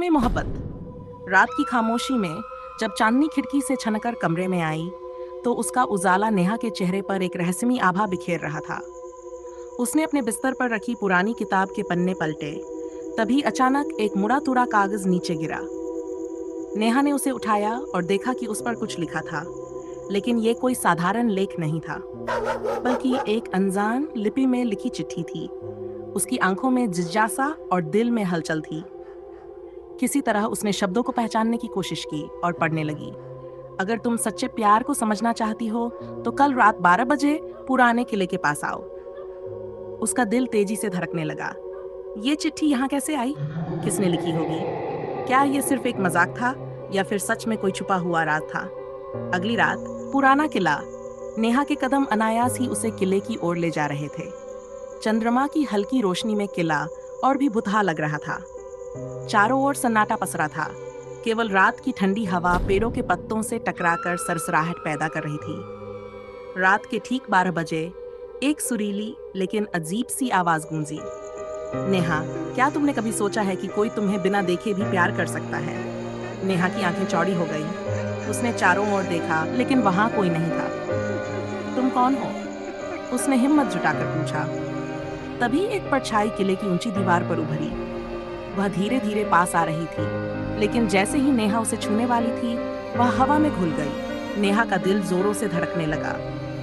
में मोहब्बत। रात की खामोशी में जब चांदनी खिड़की से छनकर कमरे में आई तो उसका उजाला नेहा के चेहरे पर एक रहस्यमयी आभा बिखेर रहा था। उसने अपने बिस्तर पर रखी पुरानी किताब के पन्ने पलटे, तभी अचानक एक मुड़ा तुड़ा कागज नीचे गिरा। नेहा ने उसे उठाया और देखा कि उस पर कुछ लिखा था, लेकिन ये कोई साधारण लेख नहीं था, बल्कि एक अनजान लिपि में लिखी चिट्ठी थी। उसकी आंखों में जिज्ञासा और दिल में हलचल थी। किसी तरह उसने शब्दों को पहचानने की कोशिश की और पढ़ने लगी। अगर तुम सच्चे प्यार को समझना चाहती हो तो कल रात 12 बजे पुराने किले के पास आओ। उसका दिल तेजी से धड़कने लगा। ये चिट्ठी यहाँ कैसे आई? किसने लिखी होगी? क्या ये सिर्फ एक मजाक था या फिर सच में कोई छुपा हुआ राज था? अगली रात पुराना किला। नेहा के कदम अनायास ही उसे किले की ओर ले जा रहे थे। चंद्रमा की हल्की रोशनी में किला और भी भुतहा लग रहा था। चारों ओर सन्नाटा पसरा था। केवल रात की ठंडी हवा पेड़ों के पत्तों से टकराकर सरसराहट पैदा कर रही थी। रात के ठीक 12 बजे एक सुरीली लेकिन अजीब सी आवाज गूंजी। नेहा, क्या तुमने कभी सोचा है कि कोई तुम्हें बिना देखे भी प्यार कर सकता है? नेहा की आंखें चौड़ी हो गई। उसने चारों ओर देखा, लेकिन वहां कोई नहीं था। तुम कौन हो? उसने हिम्मत जुटाकर पूछा। तभी एक परछाई किले की ऊंची दीवार पर उभरी। वह धीरे धीरे पास आ रही थी, लेकिन जैसे ही नेहा उसे छूने वाली थी, वह हवा में घुल गई। नेहा का दिल जोरों से धड़कने लगा।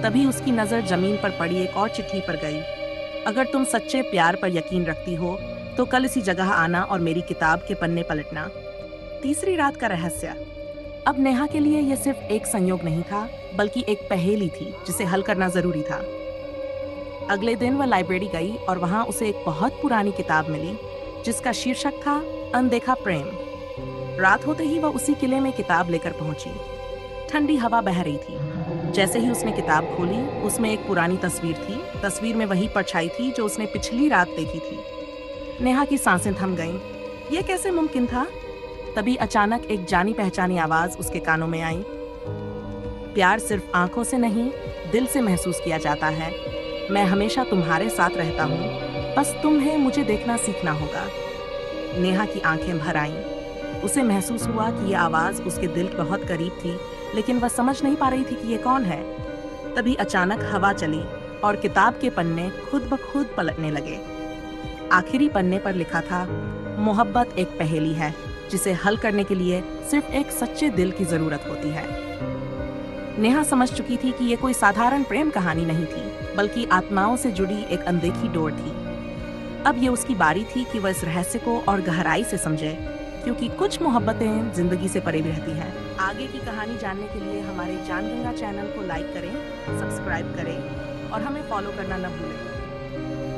तभी उसकी नजर जमीन पर पड़ी एक और चिट्ठी पर गई। अगर तुम सच्चे प्यार पर यकीन रखती हो तो कल इसी जगह आना और मेरी किताब के पन्ने पलटना। तीसरी रात का रहस्य। अब नेहा के लिए यह सिर्फ एक संयोग नहीं था, बल्कि एक पहेली थी जिसे हल करना जरूरी था। अगले दिन वह लाइब्रेरी गई और वहां उसे एक बहुत पुरानी किताब मिली जिसका शीर्षक था अनदेखा प्रेम। रात होते ही वह उसी किले में किताब लेकर पहुंची। ठंडी हवा बह रही थी। जैसे ही उसने किताब खोली, उसमें एक पुरानी तस्वीर थी। तस्वीर में वही परछाई थी जो उसने पिछली रात देखी थी। नेहा की सांसें थम गईं। यह कैसे मुमकिन था? तभी अचानक एक जानी पहचानी आवाज उसके कानों में आई। प्यार सिर्फ आंखों से नहीं, दिल से महसूस किया जाता है। मैं हमेशा तुम्हारे साथ रहता हूँ, बस तुम्हें मुझे देखना सीखना होगा। नेहा की आंखें भर आईं। उसे महसूस हुआ कि यह आवाज उसके दिल के बहुत करीब थी, लेकिन वह समझ नहीं पा रही थी कि ये कौन है। तभी अचानक हवा चली और किताब के पन्ने खुद ब खुद पलटने लगे। आखिरी पन्ने पर लिखा था, मोहब्बत एक पहेली है जिसे हल करने के लिए सिर्फ एक सच्चे दिल की जरूरत होती है। नेहा समझ चुकी थी कि यह कोई साधारण प्रेम कहानी नहीं थी, बल्कि आत्माओं से जुड़ी एक अनदेखी डोर थी। अब ये उसकी बारी थी कि वह इस रहस्य को और गहराई से समझे, क्योंकि कुछ मोहब्बतें जिंदगी से परे भी रहती हैं। आगे की कहानी जानने के लिए हमारे जानगंगा चैनल को लाइक करें, सब्सक्राइब करें और हमें फॉलो करना न भूलें।